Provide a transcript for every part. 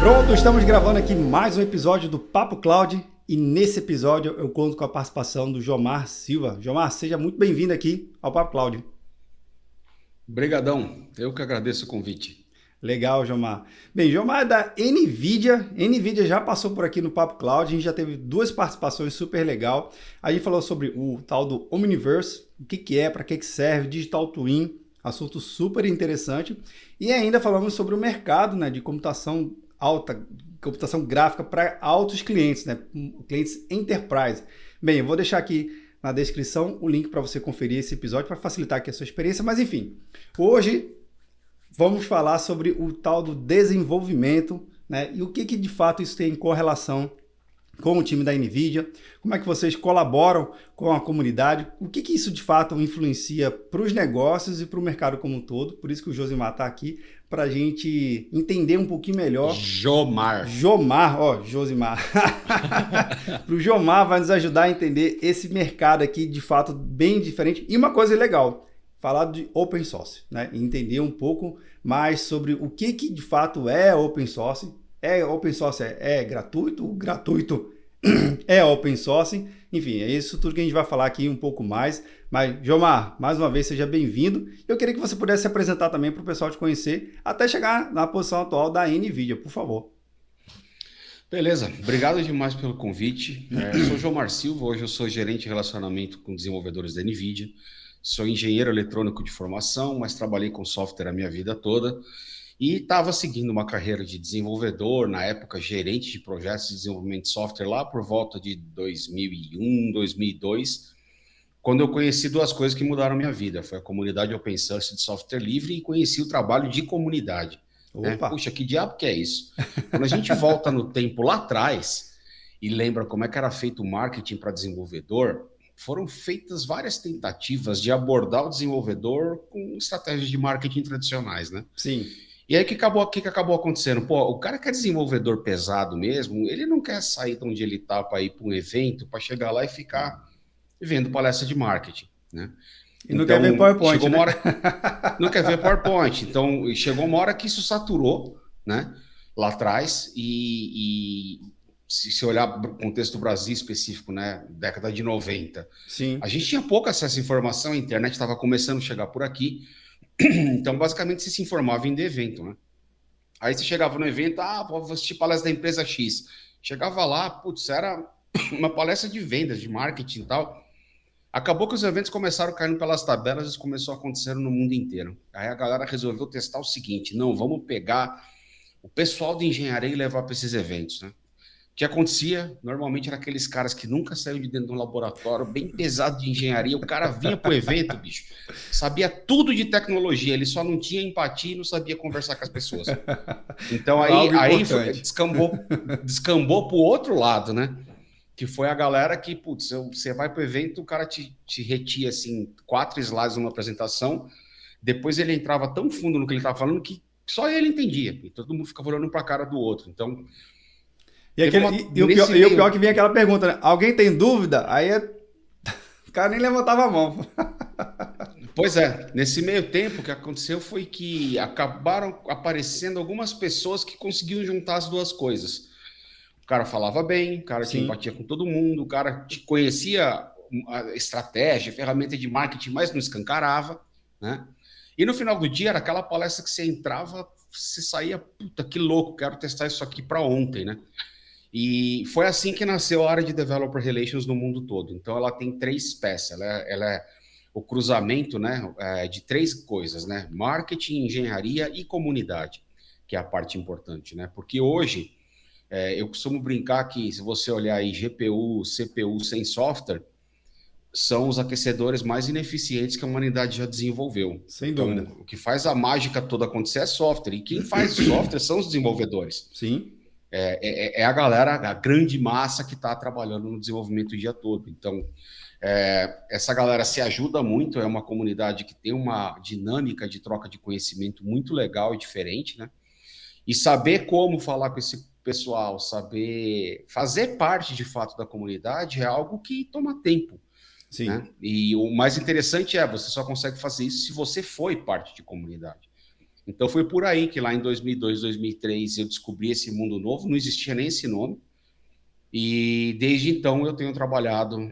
Pronto, estamos gravando aqui mais um episódio do Papo Cloud e nesse episódio eu conto com a participação do Jomar Silva. Jomar, seja muito bem-vindo aqui ao Papo Cloud. Brigadão, eu que agradeço o convite. Legal, Jomar. Bem, Jomar é da NVIDIA. NVIDIA já passou por aqui no Papo Cloud, a gente já teve duas participações super legal. A gente falou sobre o tal do Omniverse, o que é, para que serve, Digital Twin, assunto super interessante. E ainda falamos sobre o mercado, né, de computação alta, computação gráfica para altos clientes, né, clientes enterprise. Bem, eu vou deixar aqui na descrição o link para você conferir esse episódio para facilitar aqui a sua experiência, mas enfim, hoje vamos falar sobre o tal do desenvolvimento, né, e o que de fato isso tem em correlação com o time da NVIDIA, como é que vocês colaboram com a comunidade, o que isso de fato influencia para os negócios e para o mercado como um todo. Por isso que o Josimar está aqui, para a gente entender um pouquinho melhor. Josimar. Para o Jomar vai nos ajudar a entender esse mercado aqui de fato bem diferente. E uma coisa legal, falar de open source, né? E entender um pouco mais sobre o que de fato é open source. Open source é gratuito, o gratuito é open source, enfim, é isso tudo que a gente vai falar aqui um pouco mais. Mas, Jomar, mais uma vez, seja bem-vindo. Eu queria que você pudesse se apresentar também para o pessoal te conhecer, até chegar na posição atual da NVIDIA, por favor. Beleza, obrigado demais pelo convite. Eu sou Jomar Silva, hoje eu sou gerente de relacionamento com desenvolvedores da NVIDIA. Sou engenheiro eletrônico de formação, mas trabalhei com software a minha vida toda. E estava seguindo uma carreira de desenvolvedor, na época gerente de projetos de desenvolvimento de software lá por volta de 2001, 2002, quando eu conheci duas coisas que mudaram minha vida. Foi a comunidade open source de software livre e conheci o trabalho de comunidade. Né? Puxa, que diabo que é isso? Quando a gente volta no tempo lá atrás e lembra como é que era feito o marketing para desenvolvedor, foram feitas várias tentativas de abordar o desenvolvedor com estratégias de marketing tradicionais, né? Sim. E aí, o que acabou acontecendo? Pô, o cara que é desenvolvedor pesado mesmo, ele não quer sair de onde ele está para ir para um evento, para chegar lá e ficar vendo palestra de marketing, né? E não quer ver PowerPoint, né? Não quer ver PowerPoint. Então, chegou uma hora que isso saturou, né? Lá atrás, e se olhar para o contexto do Brasil específico, né? Década de 90. Sim. A gente tinha pouco acesso à informação, a internet estava começando a chegar por aqui. Então, basicamente, você se informava em evento, né? Aí você chegava no evento, vou assistir palestra da empresa X. Chegava lá, putz, era uma palestra de vendas, de marketing e tal. Acabou que os eventos começaram caindo pelas tabelas, isso começou a acontecer no mundo inteiro. Aí a galera resolveu testar o seguinte, não, vamos pegar o pessoal de engenharia e levar para esses eventos, né? O que acontecia, normalmente, era aqueles caras que nunca saíram de dentro de um laboratório, bem pesado de engenharia, o cara vinha pro evento, bicho, sabia tudo de tecnologia, ele só não tinha empatia e não sabia conversar com as pessoas. Então, aí descambou pro outro lado, né? Que foi a galera que, putz, você vai pro evento, o cara te retia, assim, 4 slides numa apresentação, depois ele entrava tão fundo no que ele estava falando que só ele entendia, e todo mundo ficava olhando para a cara do outro. Então, o pior que vinha aquela pergunta, né? Alguém tem dúvida? Aí o cara nem levantava a mão. Pois é, nesse meio tempo o que aconteceu foi que acabaram aparecendo algumas pessoas que conseguiam juntar as duas coisas. O cara falava bem, o cara tinha empatia com todo mundo, o cara conhecia a estratégia, a ferramenta de marketing, mas não escancarava, né? E no final do dia era aquela palestra que você entrava, você saía, puta, que louco, quero testar isso aqui para ontem, né? E foi assim que nasceu a área de Developer Relations no mundo todo. Então, ela tem 3 peças. Ela é o cruzamento, né, de 3 coisas, né? Marketing, engenharia e comunidade, que é a parte importante, né? Porque hoje, eu costumo brincar que se você olhar aí GPU, CPU sem software, são os aquecedores mais ineficientes que a humanidade já desenvolveu. Sem dúvida. Então, o que faz a mágica toda acontecer é software. E quem faz o software são os desenvolvedores. Sim. É a galera, a grande massa que está trabalhando no desenvolvimento o dia todo. Então, essa galera se ajuda muito, é uma comunidade que tem uma dinâmica de troca de conhecimento muito legal e diferente, né? E saber como falar com esse pessoal, saber fazer parte de fato da comunidade é algo que toma tempo. Sim. Né? E o mais interessante você só consegue fazer isso se você foi parte de comunidade. Então foi por aí que lá em 2002, 2003 eu descobri esse mundo novo, não existia nem esse nome. E desde então eu tenho trabalhado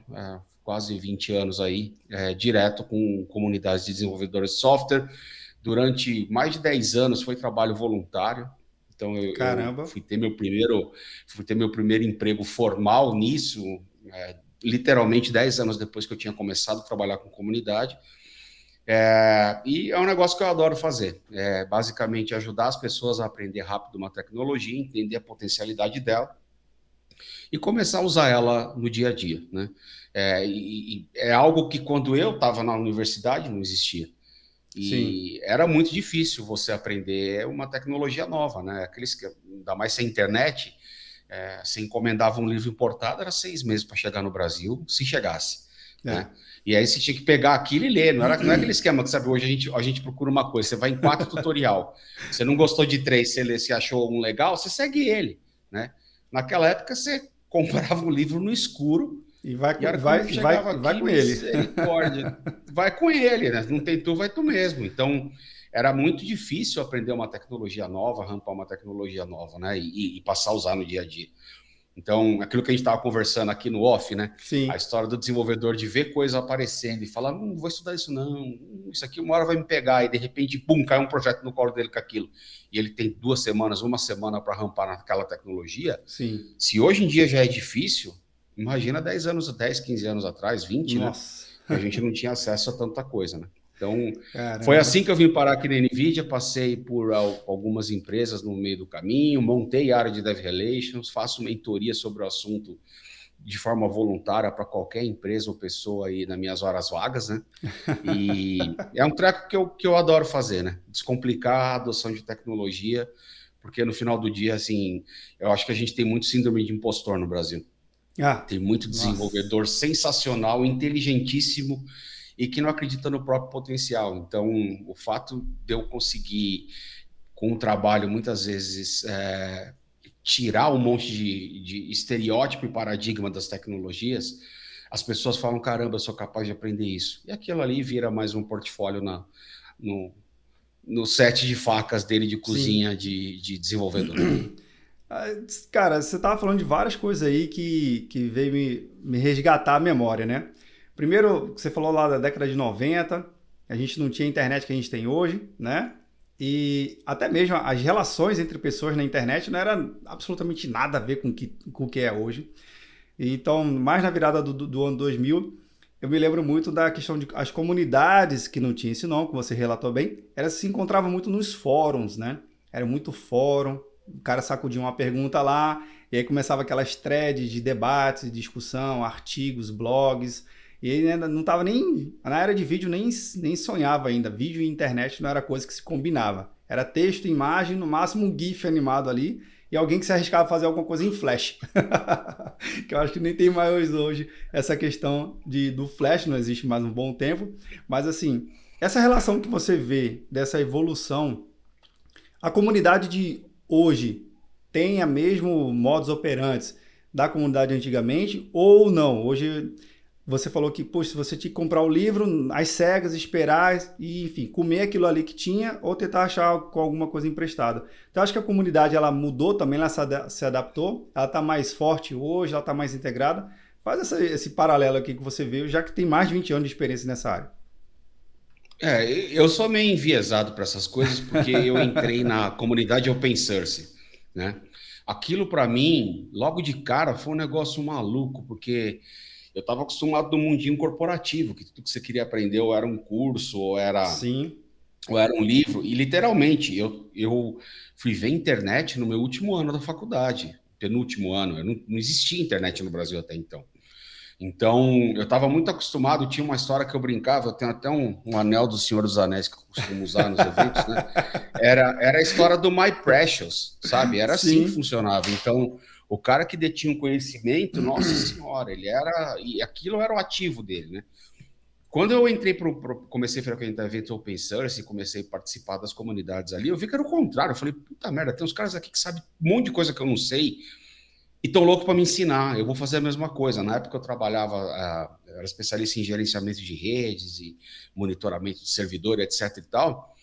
quase 20 anos aí, direto com comunidades de desenvolvedores de software. Durante mais de 10 anos foi trabalho voluntário. Então eu Caramba. fui ter meu primeiro emprego formal nisso, literalmente 10 anos depois que eu tinha começado a trabalhar com comunidade. E é um negócio que eu adoro fazer. Basicamente ajudar as pessoas a aprender rápido uma tecnologia, entender a potencialidade dela e começar a usar ela no dia a dia, né? É algo que quando eu estava na universidade não existia. Sim. E era muito difícil você aprender uma tecnologia nova, né? Aqueles que, ainda mais sem internet, você encomendava um livro importado, era 6 meses para chegar no Brasil, se chegasse, né? E aí você tinha que pegar aquilo e ler, não é aquele esquema que, sabe, hoje a gente procura uma coisa, você vai em 4 tutorial, você não gostou de 3, você achou um legal, você segue ele, né? Naquela época você comprava um livro no escuro E vai, e era que o livro chegava vai aqui, com ele. misericórdia, vai com ele, né? Não tem tu, vai tu mesmo. Então, era muito difícil aprender uma tecnologia nova, rampar uma tecnologia nova, né? E passar a usar no dia a dia. Então, aquilo que a gente estava conversando aqui no off, né? A Sim. história do desenvolvedor de ver coisa aparecendo e falar, não vou estudar isso não, isso aqui uma hora vai me pegar, e de repente, pum, cai um projeto no colo dele com aquilo. E ele tem 2 semanas, 1 semana para rampar naquela tecnologia. Sim. Se hoje em dia já é difícil, imagina 10 anos, 10, 15 anos atrás, 20, né? Nossa. Que a gente não tinha acesso a tanta coisa, né? Então, foi Caramba. assim que eu vim parar aqui na NVIDIA, passei por algumas empresas no meio do caminho, montei a área de Dev Relations, faço mentoria sobre o assunto de forma voluntária para qualquer empresa ou pessoa aí nas minhas horas vagas, né? E é um treco que eu adoro fazer, né? Descomplicar a adoção de tecnologia, porque no final do dia, assim, eu acho que a gente tem muito síndrome de impostor no Brasil. Tem muito Nossa. desenvolvedor sensacional, inteligentíssimo e que não acredita no próprio potencial. Então, o fato de eu conseguir, com o trabalho, muitas vezes, tirar um monte de estereótipo e paradigma das tecnologias, as pessoas falam, caramba, eu sou capaz de aprender isso. E aquilo ali vira mais um portfólio no set de facas dele de Sim. cozinha de desenvolvedor. Cara, você tava falando de várias coisas aí que veio me resgatar a memória, né? Primeiro, você falou lá da década de 90, a gente não tinha a internet que a gente tem hoje, né? E até mesmo as relações entre pessoas na internet não era absolutamente nada a ver com o que é hoje. Então, mais na virada do ano 2000, eu me lembro muito da questão de as comunidades que não tinham esse nome, que você relatou bem, elas se encontravam muito nos fóruns, né? Era muito fórum, o cara sacudia uma pergunta lá, e aí começava aquelas threads de debate, discussão, artigos, blogs, e aí ainda não estava nem, na era de vídeo nem sonhava ainda, vídeo e internet não era coisa que se combinava. Era texto, imagem, no máximo um GIF animado ali, e alguém que se arriscava a fazer alguma coisa em Flash. Que eu acho que nem tem mais hoje essa questão do Flash, não existe mais um bom tempo. Mas assim, essa relação que você vê dessa evolução, a comunidade de hoje tem a mesmo modus operandi da comunidade antigamente ou não? Hoje você falou que, poxa, se você tinha que comprar o livro, às cegas, esperar e, enfim, comer aquilo ali que tinha ou tentar achar com alguma coisa emprestada. Então, acho que a comunidade, ela mudou também, ela se adaptou, ela está mais forte hoje, ela está mais integrada. Faz esse paralelo aqui que você viu, já que tem mais de 20 anos de experiência nessa área. Eu sou meio enviesado para essas coisas porque eu entrei na comunidade open source, né? Aquilo para mim, logo de cara, foi um negócio maluco, porque eu estava acostumado no mundinho corporativo, que tudo que você queria aprender ou era um curso, Sim, ou era um livro, e literalmente eu fui ver internet no meu último ano da faculdade, penúltimo ano, não existia internet no Brasil até então. Então, eu estava muito acostumado, tinha uma história que eu brincava, eu tenho até um anel do Senhor dos Anéis que eu costumo usar nos eventos, né? Era a história do My Precious, sabe? Era assim que sim, funcionava. Então, o cara que detinha um conhecimento, nossa senhora, ele era... E aquilo era o ativo dele, né? Quando eu entrei comecei a frequentar eventos open source e comecei a participar das comunidades ali, eu vi que era o contrário. Eu falei, puta merda, tem uns caras aqui que sabem um monte de coisa que eu não sei, e estão loucos para me ensinar, eu vou fazer a mesma coisa. Na época eu trabalhava, era especialista em gerenciamento de redes e monitoramento de servidor, etc e tal.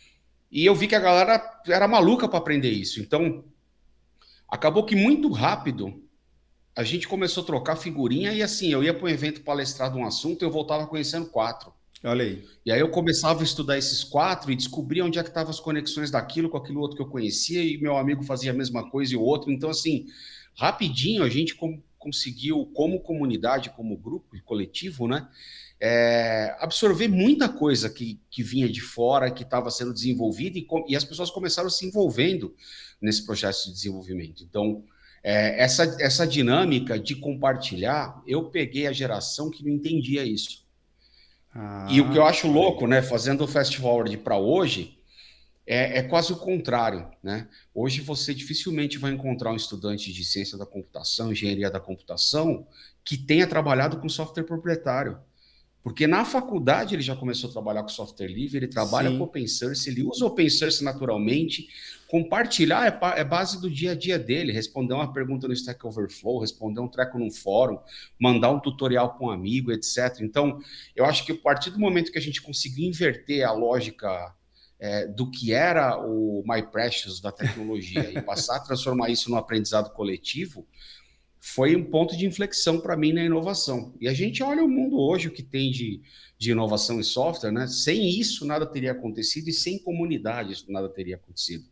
E eu vi que a galera era maluca para aprender isso. Então, acabou que muito rápido a gente começou a trocar figurinha e assim, eu ia para um evento palestrar de um assunto e eu voltava conhecendo 4. Olha aí. E aí eu começava a estudar esses 4 e descobria onde é que estavam as conexões daquilo com aquilo outro que eu conhecia e meu amigo fazia a mesma coisa e o outro. Então, assim, rapidinho a gente conseguiu, como comunidade, como grupo coletivo, né, absorver muita coisa que vinha de fora, que estava sendo desenvolvida e as pessoas começaram se envolvendo nesse processo de desenvolvimento. Então, essa dinâmica de compartilhar, eu peguei a geração que não entendia isso. E o que eu acho louco, né, fazendo o fast forward para hoje, é quase o contrário, né? Hoje você dificilmente vai encontrar um estudante de ciência da computação, engenharia da computação, que tenha trabalhado com software proprietário. Porque na faculdade ele já começou a trabalhar com software livre, ele trabalha com open source, ele usa open source naturalmente. Compartilhar é base do dia a dia dele, responder uma pergunta no Stack Overflow, responder um treco num fórum, mandar um tutorial para um amigo, etc. Então, eu acho que a partir do momento que a gente conseguiu inverter a lógica do que era o My Precious da tecnologia e passar a transformar isso no aprendizado coletivo, foi um ponto de inflexão para mim na inovação. E a gente olha o mundo hoje, o que tem de inovação em software, né? Sem isso nada teria acontecido e sem comunidades nada teria acontecido.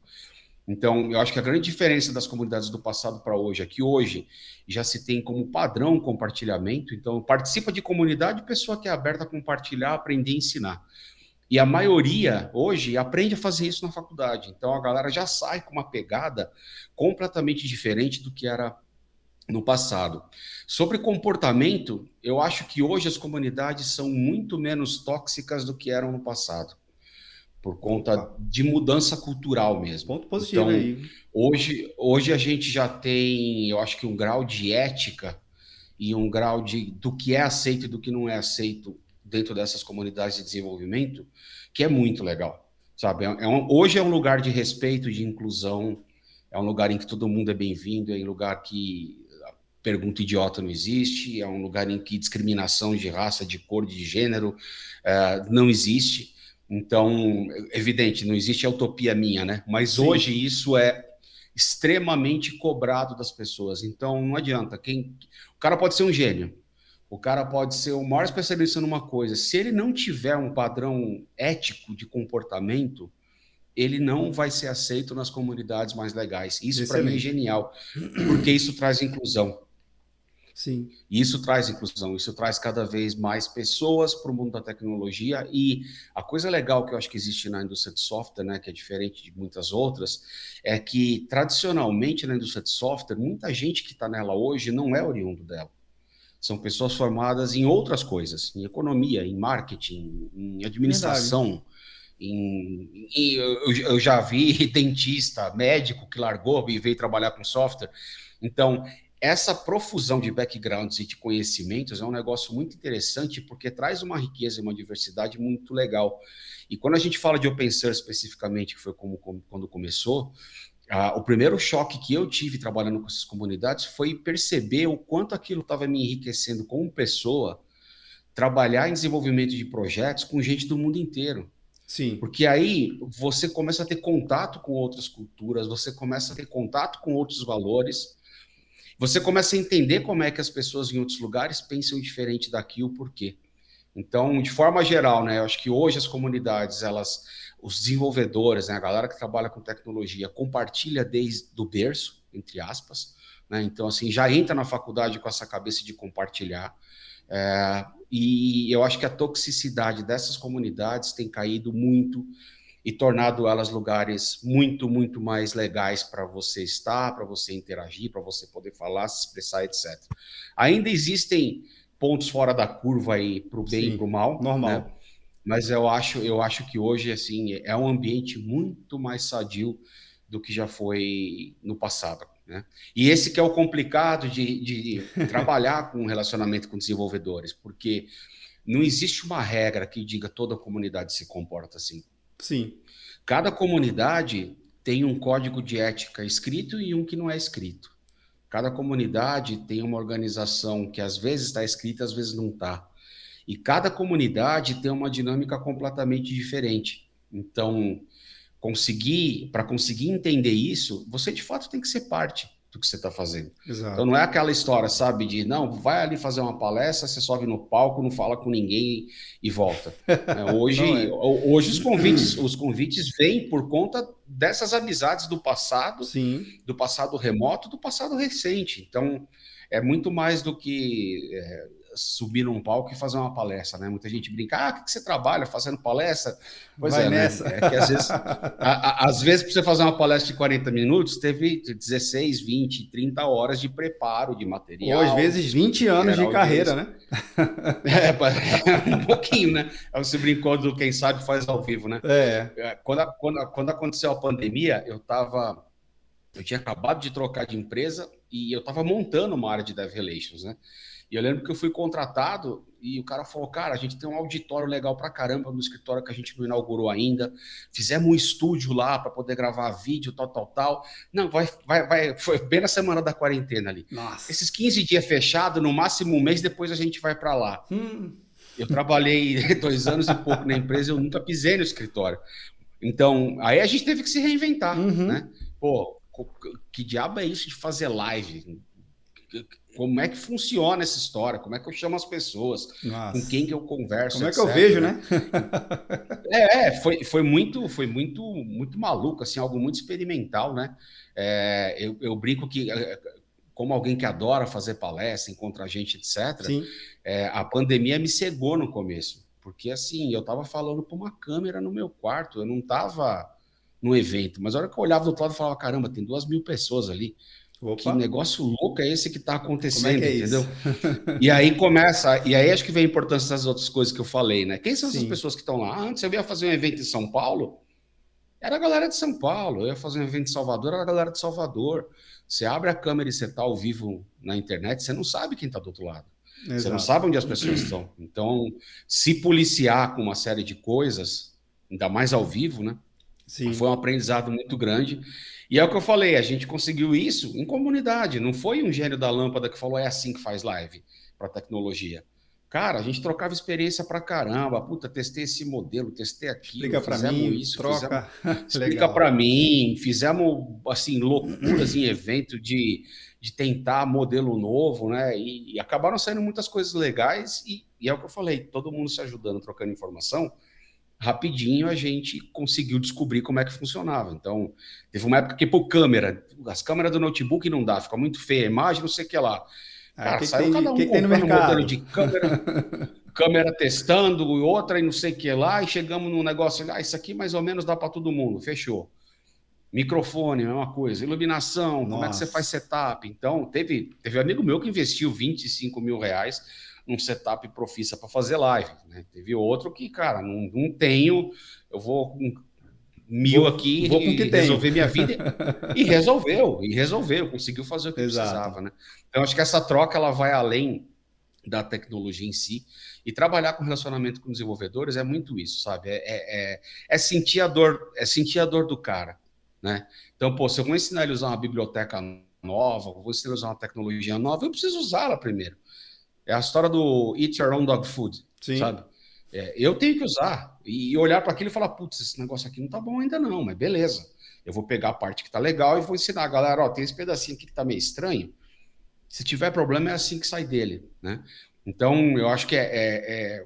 Então, eu acho que a grande diferença das comunidades do passado para hoje é que hoje já se tem como padrão compartilhamento. Então, participa de comunidade, pessoa que é aberta a compartilhar, aprender e ensinar. E a maioria hoje aprende a fazer isso na faculdade. Então, a galera já sai com uma pegada completamente diferente do que era no passado. Sobre comportamento, eu acho que hoje as comunidades são muito menos tóxicas do que eram no passado, por conta de mudança cultural mesmo. Ponto positivo então, aí. Hoje a gente já tem, eu acho que um grau de ética e um grau do que é aceito e do que não é aceito dentro dessas comunidades de desenvolvimento, que é muito legal, sabe? Hoje é um lugar de respeito, de inclusão, é um lugar em que todo mundo é bem-vindo, é um lugar que pergunta idiota não existe, é um lugar em que discriminação de raça, de cor, de gênero não existe. Então, evidente, não existe a utopia minha, né? Mas sim, hoje isso é extremamente cobrado das pessoas. Então, não adianta. O cara pode ser um gênio, o cara pode ser o maior especialista numa coisa. Se ele não tiver um padrão ético de comportamento, ele não vai ser aceito nas comunidades mais legais. Isso, para mim, é genial, porque isso traz inclusão. Sim. Isso traz inclusão, isso traz cada vez mais pessoas para o mundo da tecnologia. E a coisa legal que eu acho que existe na indústria de software, né, que é diferente de muitas outras, é que tradicionalmente na indústria de software, muita gente que está nela hoje não é oriundo dela. São pessoas formadas em outras coisas, em economia, em marketing, em administração. Eu já vi dentista, médico que largou e veio trabalhar com software. Então, essa profusão de backgrounds e de conhecimentos é um negócio muito interessante porque traz uma riqueza e uma diversidade muito legal. E quando a gente fala de open source especificamente, que foi quando começou, o primeiro choque que eu tive trabalhando com essas comunidades foi perceber o quanto aquilo estava me enriquecendo como pessoa, trabalhar em desenvolvimento de projetos com gente do mundo inteiro. Sim. Porque aí você começa a ter contato com outras culturas, você começa a ter contato com outros valores, você começa a entender como é que as pessoas em outros lugares pensam diferente daqui, o porquê. Então, de forma geral, né, eu acho que hoje as comunidades, os desenvolvedores, né, a galera que trabalha com tecnologia, compartilha desde o berço, entre aspas, né, então, assim, já entra na faculdade com essa cabeça de compartilhar. E eu acho que a toxicidade dessas comunidades tem caído muito e tornado elas lugares muito, muito mais legais para você estar, para você interagir, para você poder falar, se expressar, etc. Ainda existem pontos fora da curva aí para o bem e para o mal. Normal. Né? Mas eu acho que hoje assim, é um ambiente muito mais sadio do que já foi no passado. Né? E esse que é o complicado de trabalhar com relacionamento com desenvolvedores, porque não existe uma regra que diga toda a comunidade se comporta assim. Sim. Cada comunidade tem um código de ética escrito e um que não é escrito. Cada comunidade tem uma organização que às vezes está escrita, às vezes não está. E cada comunidade tem uma dinâmica completamente diferente. Então, para conseguir entender isso, você de fato tem que ser parte do que você está fazendo. Exato. Então não é aquela história, sabe, de não, vai ali fazer uma palestra, você sobe no palco, não fala com ninguém e volta. Hoje os convites vêm por conta dessas amizades do passado, Sim. do passado remoto, do passado recente. Então é muito mais do que subir num palco e fazer uma palestra, né? Muita gente brinca, o que você trabalha fazendo palestra? Pois vai é, nessa. né? É que às vezes para você fazer uma palestra de 40 minutos, teve 16, 20, 30 horas de preparo de material. Ou às vezes 20 anos de carreira, né? Um pouquinho, né? Você brincou do quem sabe faz ao vivo, né? Quando aconteceu a pandemia, eu tinha acabado de trocar de empresa e eu estava montando uma área de Dev Relations, né? E eu lembro que eu fui contratado e o cara falou, cara, a gente tem um auditório legal pra caramba no escritório que a gente não inaugurou ainda, fizemos um estúdio lá para poder gravar vídeo, tal. Não, foi bem na semana da quarentena ali. Nossa. Esses 15 dias fechados, no máximo um mês, depois a gente vai para lá. Eu trabalhei 2 anos e pouco na empresa, eu nunca pisei no escritório. Então, aí a gente teve que se reinventar, né? Pô, que diabo é isso de fazer live? Como é que funciona essa história? Como é que eu chamo as pessoas? Nossa. Com quem que eu converso? Como é que etc, eu vejo, né? Foi muito maluco, assim, algo muito experimental, né? Eu brinco que, como alguém que adora fazer palestra, encontrar gente, etc., a pandemia me cegou no começo. Porque, assim, eu estava falando para uma câmera no meu quarto, eu não estava no evento. Mas a hora que eu olhava do outro lado, eu falava, caramba, tem 2.000 pessoas ali. Opa. Que negócio louco é esse que está acontecendo, Como é que é entendeu? Isso? E aí acho que vem a importância das outras coisas que eu falei, né? Quem são essas Sim. pessoas que estão lá? Antes eu ia fazer um evento em São Paulo, era a galera de São Paulo. Eu ia fazer um evento em Salvador, era a galera de Salvador. Você abre a câmera e você está ao vivo na internet, você não sabe quem está do outro lado. Exato. Você não sabe onde as pessoas estão. Então, se policiar com uma série de coisas, ainda mais ao vivo, né? Sim. Foi um aprendizado muito grande. E é o que eu falei, a gente conseguiu isso em comunidade. Não foi um gênio da lâmpada que falou, é assim que faz live para tecnologia. Cara, a gente trocava experiência pra caramba. Puta, testei esse modelo, testei aquilo. Explica para mim, isso, troca. Explica para mim. Fizemos, assim, loucuras em evento de tentar modelo novo, né? E acabaram saindo muitas coisas legais. E é o que eu falei, todo mundo se ajudando, trocando informação. Rapidinho a gente conseguiu descobrir como é que funcionava. Então, teve uma época que, as câmeras do notebook não dá, fica muito feia a imagem, não sei o que lá. Cara, saiu cada um comprando um modelo de câmera testando, outra e não sei o que lá, e chegamos num negócio, isso aqui mais ou menos dá para todo mundo, fechou. Microfone, mesma coisa, iluminação, como é que você faz setup? Então, teve amigo meu que investiu 25 mil reais num setup profissa para fazer live, né? Teve outro que, cara, não tenho, eu vou com 1.000 aqui vou com o que resolver minha vida. E resolveu, conseguiu fazer o que precisava, né? Então, acho que essa troca ela vai além da tecnologia em si, e trabalhar com relacionamento com desenvolvedores é muito isso, sabe? É sentir a dor do cara, né? Então, pô, se eu vou ensinar ele a usar uma biblioteca nova, vou ensinar ele a usar uma tecnologia nova, eu preciso usá-la primeiro. É a história do eat your own dog food, sabe? Eu tenho que usar e olhar para aquilo e falar, putz, esse negócio aqui não tá bom ainda não, mas beleza. Eu vou pegar a parte que tá legal e vou ensinar a galera, tem esse pedacinho aqui que tá meio estranho. Se tiver problema, é assim que sai dele, né? Então, eu acho que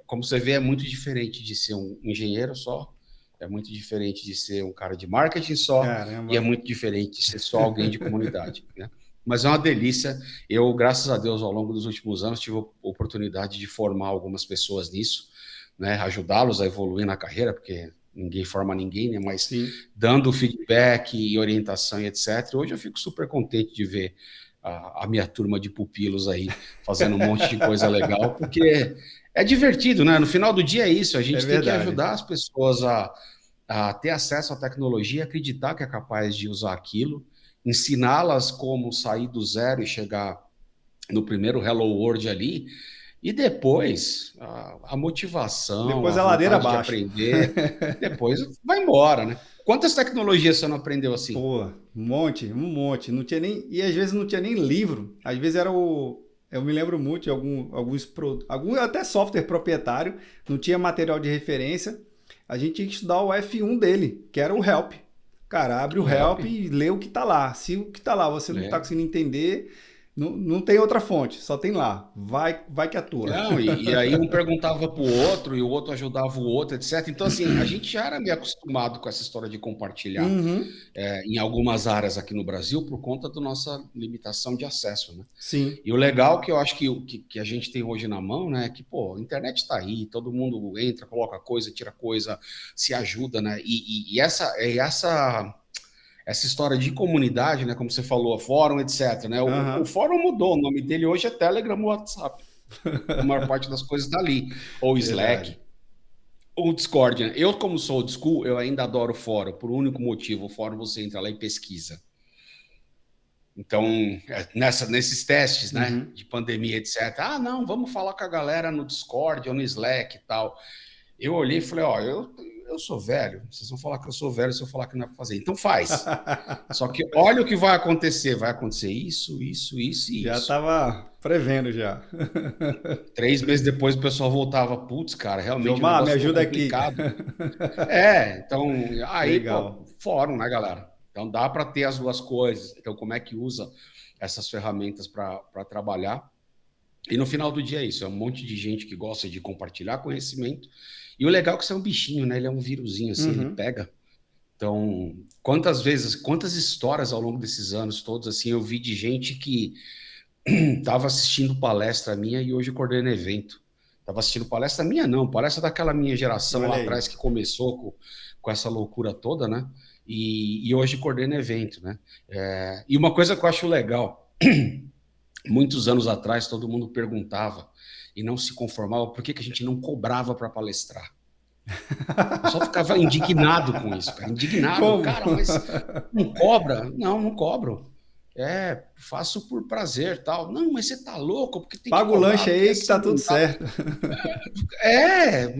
como você vê, é muito diferente de ser um engenheiro só, é muito diferente de ser um cara de marketing só, e é muito diferente de ser só alguém de comunidade, né? Mas é uma delícia. Eu, graças a Deus, ao longo dos últimos anos, tive a oportunidade de formar algumas pessoas nisso, né? Ajudá-los a evoluir na carreira, porque ninguém forma ninguém, né? Mas dando feedback e orientação e etc. Hoje eu fico super contente de ver a minha turma de pupilos aí fazendo um monte de coisa legal, porque é divertido, né? No final do dia é isso, a gente tem que ajudar as pessoas a ter acesso à tecnologia, acreditar que é capaz de usar aquilo, ensiná-las como sair do zero e chegar no primeiro Hello World ali, e depois a motivação, depois a ladeira abaixo, de aprender, depois vai embora, né? Quantas tecnologias você não aprendeu assim? Pô, um monte. Não tinha nem, e às vezes não tinha nem livro. Às vezes era eu me lembro muito de algum até software proprietário, não tinha material de referência. A gente tinha que estudar o F1 dele, que era o Help. cara, abre o O help, help e lê o que tá lá. Se o que tá lá você não tá né? conseguindo entender, não tem outra fonte, só tem lá. Vai que atua. Não, e aí um perguntava para o outro e o outro ajudava o outro, etc. Então, assim, a gente já era meio acostumado com essa história de compartilhar Uhum, em algumas áreas aqui no Brasil por conta da nossa limitação de acesso, né? sim. E o legal que eu acho que, que a gente tem hoje na mão, né, é que, pô, a internet está aí, todo mundo entra, coloca coisa, tira coisa, se ajuda, né? Essa história de comunidade, né, como você falou, fórum, etc, né? O Aham. fórum mudou, o nome dele hoje é Telegram ou WhatsApp. A maior parte das coisas está ali. Ou Verdade. Slack, ou Discord, né? Eu, como sou old school, eu ainda adoro o fórum, por um único motivo. O fórum você entra lá e pesquisa. Então, nesses testes, né, Uhum. de pandemia, etc. Ah, não, vamos falar com a galera no Discord ou no Slack e tal. Eu olhei e falei, ó, eu sou velho, vocês vão falar que eu sou velho se eu falar que não é para fazer. Então faz. Só que olha o que vai acontecer isso, isso, isso e Já isso. tava prevendo já. 3 meses depois o pessoal voltava, putz, cara, realmente o Jomar, me negócio ficou ajuda aqui. complicado. Então, aí, Legal. pô, fórum, né, galera? Então dá para ter as duas coisas. Então, como é que usa essas ferramentas para trabalhar? E no final do dia é isso, é um monte de gente que gosta de compartilhar conhecimento. E o legal é que você é um bichinho, né? Ele é um vírusinho assim, ele Uhum. pega. Então, quantas vezes, quantas histórias ao longo desses anos todos, assim, eu vi de gente que estava assistindo palestra minha e hoje coordena evento. Estava assistindo palestra minha, não, palestra daquela minha geração lá Olha aí. atrás que começou com essa loucura toda, né? E hoje coordena evento, né? E uma coisa que eu acho legal, muitos anos atrás todo mundo perguntava e não se conformava por que a gente não cobrava para palestrar. O pessoal ficava indignado com isso, cara, indignado. Como? Cara, mas não cobra? Não, não cobro. Faço por prazer, tal. Não, mas você tá louco, porque tem que Paga o cobrar, lanche porque aí que tá assim tudo não dá. certo. É,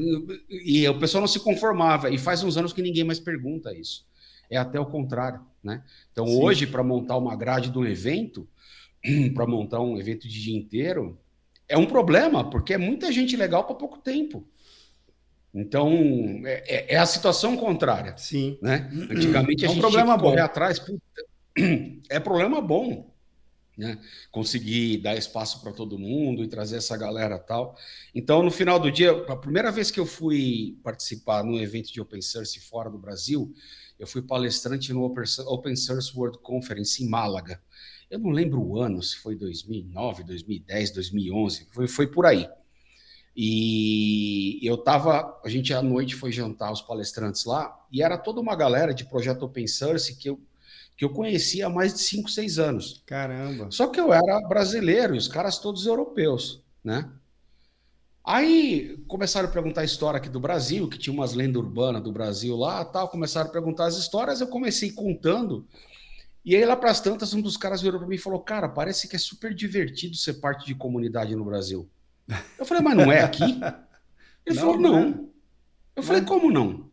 e o pessoal não se conformava. E faz uns anos que ninguém mais pergunta isso. É até o contrário, né? Então, Sim. hoje, para montar uma grade de um evento, para montar um evento de dia inteiro, é um problema, porque é muita gente legal para pouco tempo. Então, é a situação contrária, Sim. né? Antigamente É a um gente tinha que problema correr bom. atrás, puta, é problema bom, né? Conseguir dar espaço para todo mundo e trazer essa galera tal. Então, no final do dia, a primeira vez que eu fui participar num evento de Open Source fora do Brasil, eu fui palestrante no Open Source World Conference em Málaga. Eu não lembro o ano, se foi 2009, 2010, 2011, foi por aí. E a gente à noite foi jantar os palestrantes lá, e era toda uma galera de projeto Open Source que eu conhecia há mais de 5, 6 anos. Caramba. Só que eu era brasileiro e os caras todos europeus, né? Aí começaram a perguntar a história aqui do Brasil, que tinha umas lendas urbanas do Brasil lá, tal, começaram a perguntar as histórias, eu comecei contando, e aí lá para as tantas um dos caras virou para mim e falou: "Cara, parece que é super divertido ser parte de comunidade no Brasil". Eu falei: "Mas não é aqui?" Ele falou: Não, não é. "Não". Eu falei: Mas "Como não?"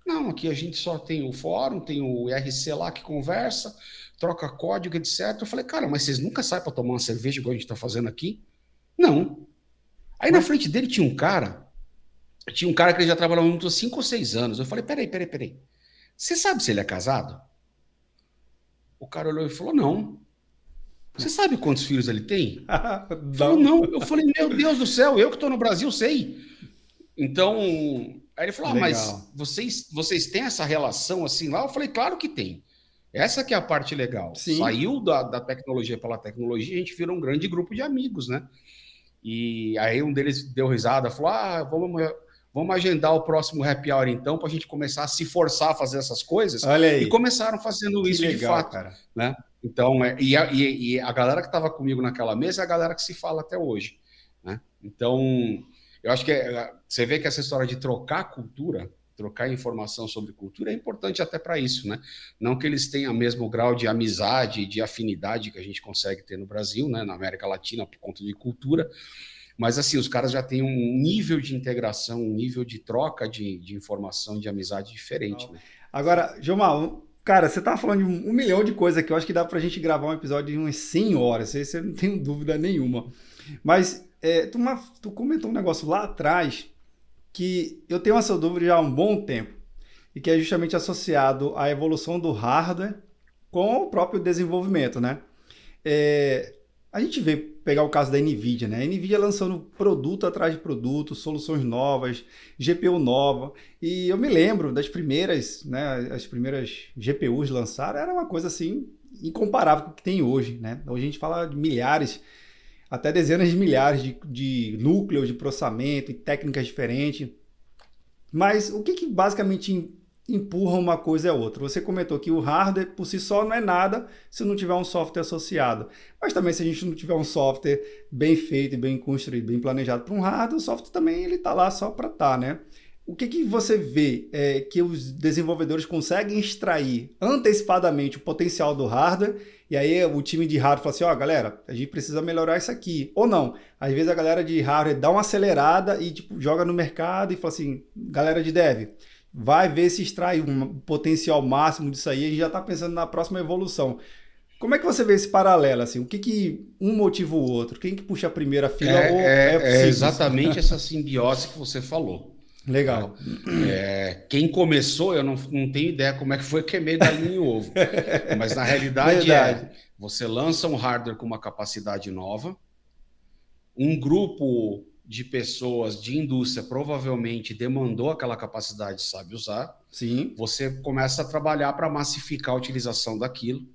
"Não, aqui a gente só tem o fórum, tem o IRC lá que conversa, troca código, etc". Eu falei: "Cara, mas vocês nunca saem para tomar uma cerveja igual a gente está fazendo aqui?" "Não". Aí na Mas, frente dele tinha um cara que ele já trabalhava junto há 5 ou 6 anos. Eu falei: "Peraí. Você sabe se ele é casado?" O cara olhou e falou: "Não". "Você sabe quantos filhos ele tem?" Falou: não. "Não". Eu falei: "Meu Deus do céu, eu que estou no Brasil sei". Então, aí ele falou: "Ah, Legal. mas vocês têm essa relação assim lá?" Eu falei: "Claro que tem. Essa que é a parte legal. Sim. Saiu da tecnologia pela tecnologia, a gente virou um grande grupo de amigos, né?" E aí um deles deu risada, falou: "Ah, vamos agendar o próximo happy hour então, para a gente começar a se forçar a fazer essas coisas." Olha E aí. começaram fazendo Que isso de legal, fato, cara. né? Então, e a galera que estava comigo naquela mesa é a galera que se fala até hoje, né? Então, eu acho que você vê que essa história de trocar cultura, trocar informação sobre cultura é importante até para isso, né? Não que eles tenham o mesmo grau de amizade, de afinidade que a gente consegue ter no Brasil, né? Na América Latina, por conta de cultura, mas assim, os caras já têm um nível de integração, um nível de troca de informação, de amizade diferente, né? Agora, Gilmar, cara, você tava falando de um milhão de coisas que eu acho que dá pra gente gravar um episódio de umas 100 horas, isso eu não tenho dúvida nenhuma. Mas tu comentou um negócio lá atrás que eu tenho essa dúvida já há um bom tempo. e que é justamente associado à evolução do hardware com o próprio desenvolvimento, né? É, a gente vê pegar o caso da NVIDIA, né? A NVIDIA lançando produto atrás de produto, soluções novas, GPU nova. E eu me lembro das primeiras, né? As primeiras GPUs lançaram, era uma coisa assim incomparável com o que tem hoje, né? Hoje a gente fala de milhares, até dezenas de milhares de núcleos de processamento e técnicas diferentes. Mas o que basicamente empurra uma coisa e a outra? Você comentou que o hardware por si só não é nada se não tiver um software associado. Mas também se a gente não tiver um software bem feito, bem construído, bem planejado para um hardware, o software também ele está lá só para estar, né? O que você vê que os desenvolvedores conseguem extrair antecipadamente o potencial do hardware e aí o time de hardware fala assim, ó, galera, a gente precisa melhorar isso aqui. Ou não, às vezes a galera de hardware dá uma acelerada e tipo, joga no mercado e fala assim, galera de dev, vai ver se extrai um potencial máximo disso aí, a gente já está pensando na próxima evolução. Como é que você vê esse paralelo? Assim? O que um motiva o outro? Quem que puxa a primeira fila ou É simples? exatamente essa simbiose que você falou. Legal. Quem começou, eu não tenho ideia como é que foi que é meio galinha e ovo. Mas na realidade Verdade. você lança um hardware com uma capacidade nova, um grupo de pessoas de indústria provavelmente demandou aquela capacidade e sabe usar. Sim. Você começa a trabalhar para massificar a utilização daquilo.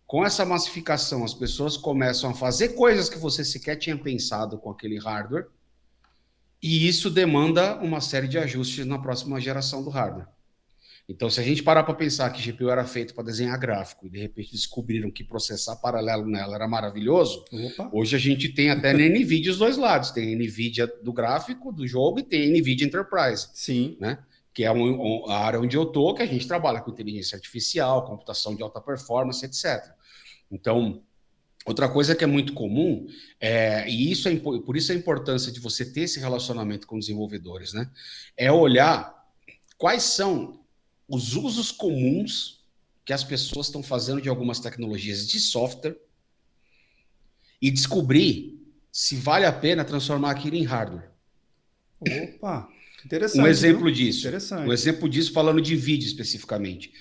Com essa massificação, as pessoas começam a fazer coisas que você sequer tinha pensado com aquele hardware, e isso demanda uma série de ajustes na próxima geração do hardware. Então, se a gente parar para pensar que GPU era feito para desenhar gráfico e de repente descobriram que processar paralelo nela era maravilhoso, hoje a gente tem até na NVIDIA os dois lados. Tem a NVIDIA do gráfico, do jogo, e tem a NVIDIA Enterprise. Sim. Né? Que é a área onde eu estou, que a gente trabalha com inteligência artificial, computação de alta performance, etc. Então, outra coisa que é muito comum, e isso por isso a importância de você ter esse relacionamento com desenvolvedores, né? É olhar quais são os usos comuns que as pessoas estão fazendo de algumas tecnologias de software e descobrir se vale a pena transformar aquilo em hardware. Opa, interessante. Um exemplo viu? disso. Interessante. Um exemplo disso falando de vídeo especificamente.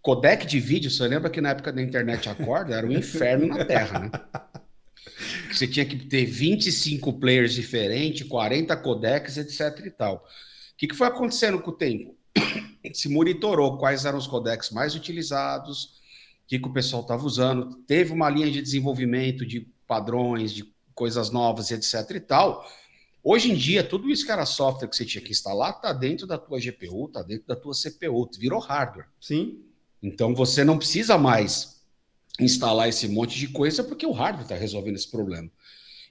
Codec de vídeo, você lembra que na época da internet a corda era um inferno na Terra, né? Você tinha que ter 25 players diferentes, 40 codecs, etc e tal. O que foi acontecendo com o tempo? Se monitorou quais eram os codecs mais utilizados, o que o pessoal estava usando, teve uma linha de desenvolvimento de padrões, de coisas novas, etc e tal. Hoje em dia, tudo isso que era software que você tinha que instalar está dentro da tua GPU, está dentro da tua CPU, virou hardware. Sim. Então, você não precisa mais instalar esse monte de coisa porque o hardware está resolvendo esse problema.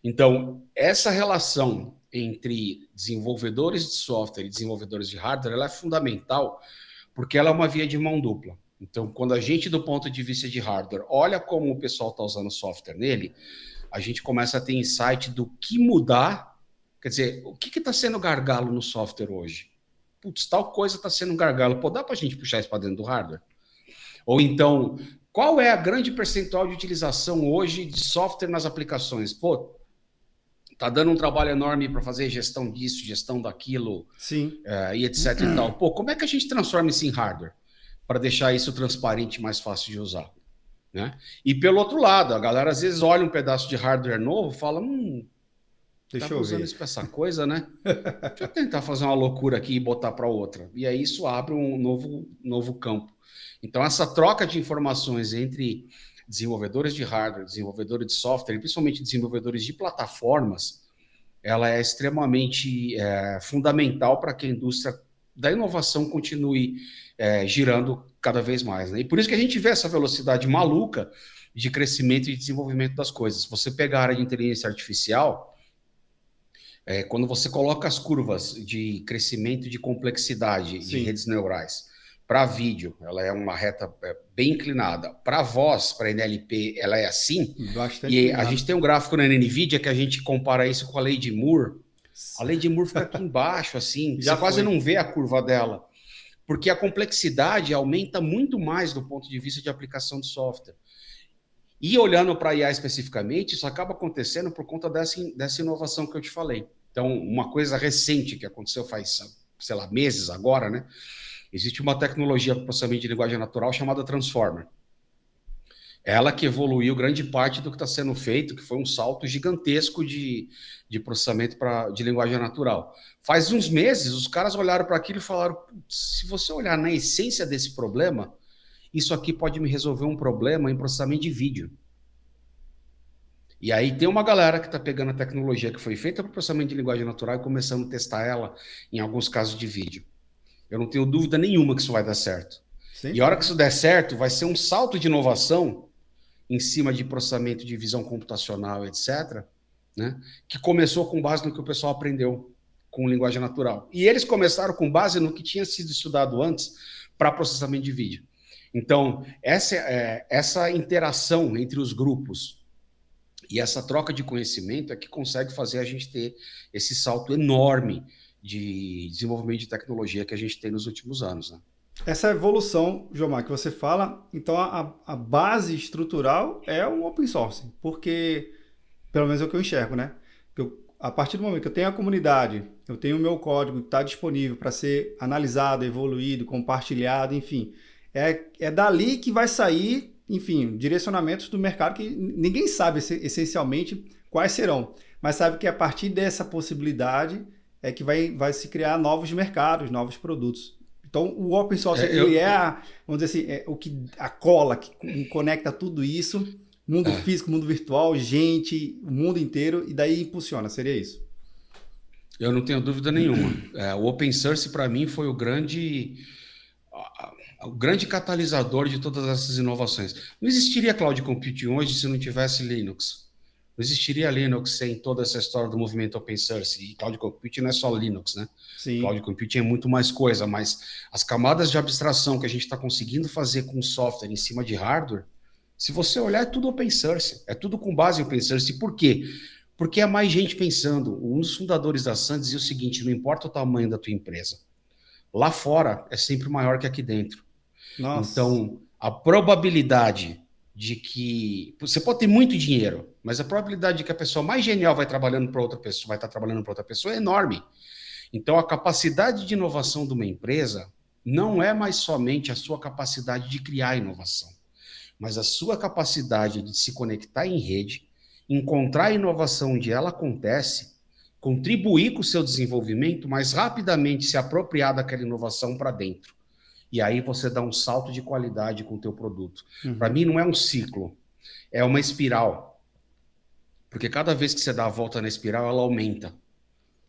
Então, essa relação entre desenvolvedores de software e desenvolvedores de hardware, ela é fundamental porque ela é uma via de mão dupla. Então, quando a gente, do ponto de vista de hardware, olha como o pessoal está usando software nele, a gente começa a ter insight do que mudar. Quer dizer, o que está sendo gargalo no software hoje? Putz, tal coisa está sendo gargalo. Pô, dá para a gente puxar isso para dentro do hardware? Ou então, qual é a grande percentual de utilização hoje de software nas aplicações? Pô, tá dando um trabalho enorme para fazer gestão disso, gestão daquilo, sim, e etc e tal. Pô, como é que a gente transforma isso em hardware para deixar isso transparente e mais fácil de usar? Né? E pelo outro lado, a galera às vezes olha um pedaço de hardware novo e fala, deixa tá eu usando ver. isso para essa coisa, né? Deixa eu tentar fazer uma loucura aqui e botar para outra. E aí isso abre um novo campo. Então, essa troca de informações entre desenvolvedores de hardware, desenvolvedores de software, e principalmente desenvolvedores de plataformas, ela é extremamente fundamental para que a indústria da inovação continue girando cada vez mais. Né? E por isso que a gente vê essa velocidade maluca de crescimento e desenvolvimento das coisas. Se você pegar a área de inteligência artificial, quando você coloca as curvas de crescimento e de complexidade de redes neurais, para vídeo, ela é uma reta bem inclinada. Para voz, para NLP, ela é assim. Bastante e inclinado. A gente tem um gráfico na NVIDIA que a gente compara isso com a lei de Moore. A lei de Moore fica aqui embaixo, assim. Você quase não vê a curva dela. Porque a complexidade aumenta muito mais do ponto de vista de aplicação de software. E olhando para a IA especificamente, isso acaba acontecendo por conta dessa inovação que eu te falei. Então, uma coisa recente que aconteceu faz, sei lá, meses agora, né? Existe uma tecnologia para processamento de linguagem natural chamada Transformer. Ela que evoluiu grande parte do que está sendo feito, que foi um salto gigantesco de processamento de linguagem natural. Faz uns meses, os caras olharam para aquilo e falaram, se você olhar na essência desse problema, isso aqui pode me resolver um problema em processamento de vídeo. E aí tem uma galera que está pegando a tecnologia que foi feita para processamento de linguagem natural e começando a testar ela em alguns casos de vídeo. Eu não tenho dúvida nenhuma que isso vai dar certo. Sim. E a hora que isso der certo, vai ser um salto de inovação em cima de processamento de visão computacional, etc., né? Que começou com base no que o pessoal aprendeu com linguagem natural. E eles começaram com base no que tinha sido estudado antes para processamento de vídeo. Então, essa interação entre os grupos e essa troca de conhecimento é que consegue fazer a gente ter esse salto enorme de desenvolvimento de tecnologia que a gente tem nos últimos anos, né? Essa evolução, Jomar, que você fala, então a base estrutural é o open source, porque, pelo menos é o que eu enxergo, né? A partir do momento que eu tenho a comunidade, eu tenho o meu código que está disponível para ser analisado, evoluído, compartilhado, enfim, é dali que vai sair, enfim, direcionamentos do mercado que ninguém sabe essencialmente quais serão, mas sabe que a partir dessa possibilidade é que vai se criar novos mercados, novos produtos. Então, o open source vamos dizer assim, a cola que conecta tudo isso, mundo físico, mundo virtual, gente, o mundo inteiro, e daí impulsiona, seria isso? Eu não tenho dúvida nenhuma. O open source, para mim, foi o grande catalisador de todas essas inovações. Não existiria cloud computing hoje se não tivesse Linux. Não existiria Linux sem toda essa história do movimento open source. E cloud computing não é só Linux, né? Sim. Cloud computing é muito mais coisa, mas as camadas de abstração que a gente está conseguindo fazer com software em cima de hardware, se você olhar, é tudo open source. É tudo com base em open source. Por quê? Porque é mais gente pensando. Um dos fundadores da Sun dizia o seguinte, não importa o tamanho da tua empresa. Lá fora é sempre maior que aqui dentro. Nossa. Então, a probabilidade de que você pode ter muito dinheiro, mas a probabilidade de que a pessoa mais genial vai trabalhando para outra pessoa, vai estar trabalhando para outra pessoa é enorme. Então, a capacidade de inovação de uma empresa não é mais somente a sua capacidade de criar inovação, mas a sua capacidade de se conectar em rede, encontrar a inovação onde ela acontece, contribuir com o seu desenvolvimento, mas rapidamente se apropriar daquela inovação para dentro. E aí você dá um salto de qualidade com o teu produto. Para mim não é um ciclo, é uma espiral. Porque cada vez que você dá a volta na espiral, ela aumenta.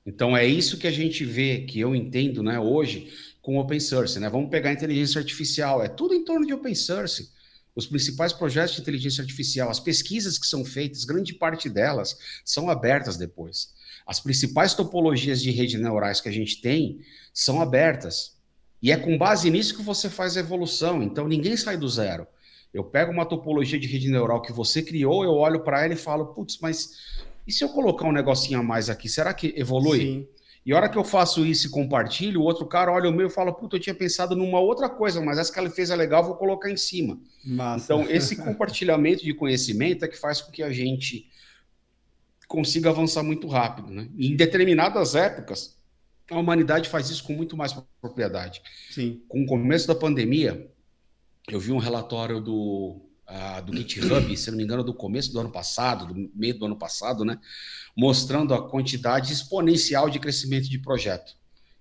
Então é isso que a gente vê, que eu entendo, né, hoje com open source. Né? Vamos pegar a inteligência artificial, é tudo em torno de open source. Os principais projetos de inteligência artificial, as pesquisas que são feitas, grande parte delas são abertas depois. As principais topologias de rede neurais que a gente tem são abertas. E é com base nisso que você faz a evolução. Então, ninguém sai do zero. Eu pego uma topologia de rede neural que você criou, eu olho para ela e falo, putz, mas e se eu colocar um negocinho a mais aqui, será que evolui? Sim. E a hora que eu faço isso e compartilho, o outro cara olha o meu e fala, puta, eu tinha pensado numa outra coisa, mas essa que ele fez é legal, vou colocar em cima. Massa. Então, esse compartilhamento de conhecimento é que faz com que a gente consiga avançar muito rápido. Né? E em determinadas épocas, a humanidade faz isso com muito mais propriedade. Sim. Com o começo da pandemia, eu vi um relatório do GitHub, se não me engano, do começo do ano passado, do meio do ano passado, né, mostrando a quantidade exponencial de crescimento de projeto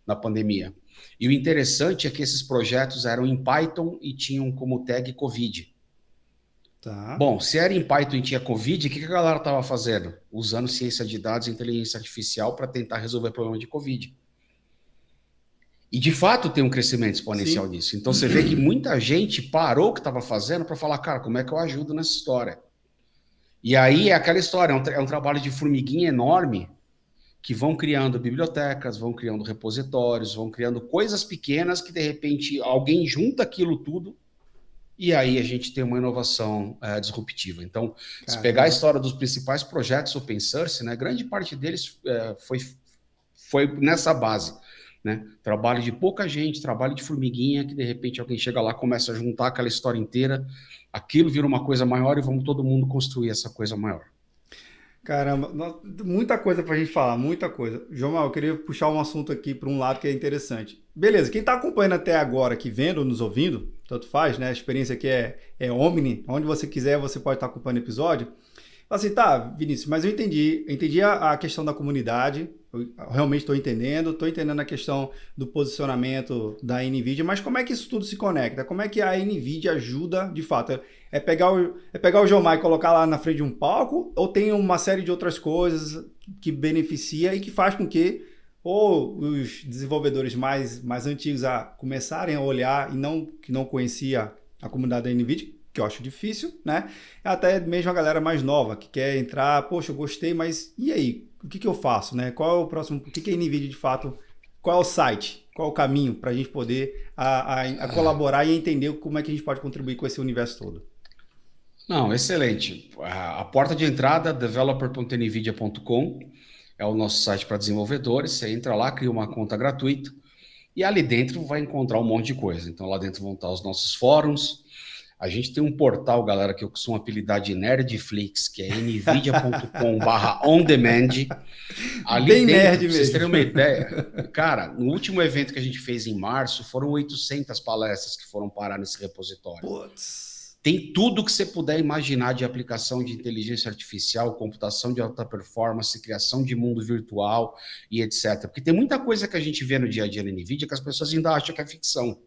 na pandemia. E o interessante é que esses projetos eram em Python e tinham como tag Covid. Tá. Bom, se era em Python e tinha Covid, o que a galera estava fazendo? Usando ciência de dados e inteligência artificial para tentar resolver o problema de Covid. E, de fato, tem um crescimento exponencial Sim. disso. Então, você vê que muita gente parou o que estava fazendo para falar, cara, como é que eu ajudo nessa história? E aí é aquela história, é um trabalho de formiguinha enorme que vão criando bibliotecas, vão criando repositórios, vão criando coisas pequenas que, de repente, alguém junta aquilo tudo e aí a gente tem uma inovação disruptiva. Então, se pegar a história dos principais projetos open source, né, grande parte deles foi nessa base. Né? Trabalho de pouca gente, trabalho de formiguinha, que de repente alguém chega lá, começa a juntar aquela história inteira, aquilo vira uma coisa maior e vamos todo mundo construir essa coisa maior. Caramba, muita coisa pra gente falar, muita coisa. João, eu queria puxar um assunto aqui para um lado que é interessante. Beleza, quem está acompanhando até agora, aqui vendo ou nos ouvindo, tanto faz, né? A experiência aqui é Omni, onde você quiser você pode estar acompanhando o episódio. Fala assim, tá, Vinícius, mas eu entendi a questão da comunidade, eu realmente estou entendendo a questão do posicionamento da NVIDIA, mas como é que isso tudo se conecta? Como é que a NVIDIA ajuda, de fato? É pegar o Jomar e colocar lá na frente de um palco, ou tem uma série de outras coisas que beneficia e que faz com que ou os desenvolvedores mais antigos a começarem a olhar que não conhecia a comunidade da NVIDIA, que eu acho difícil, né? Até mesmo a galera mais nova que quer entrar, poxa, eu gostei, mas e aí? O que eu faço, né? Qual é o próximo? O que é a NVIDIA de fato? Qual é o site? Qual é o caminho para a gente poder a colaborar e entender como é que a gente pode contribuir com esse universo todo? Não, excelente. A porta de entrada, developer.nvidia.com, é o nosso site para desenvolvedores. Você entra lá, cria uma conta gratuita e ali dentro vai encontrar um monte de coisa. Então lá dentro vão estar os nossos fóruns. A gente tem um portal, galera, que eu costumo apelidar de Nerdflix, que é nvidia.com/ondemand. Ali Bem dentro, nerd para vocês mesmo. terem uma ideia, cara, no último evento que a gente fez em março, foram 800 palestras que foram parar nesse repositório. Putz. Tem tudo que você puder imaginar de aplicação de inteligência artificial, computação de alta performance, criação de mundo virtual e etc. Porque tem muita coisa que a gente vê no dia a dia na NVIDIA que as pessoas ainda acham que é ficção.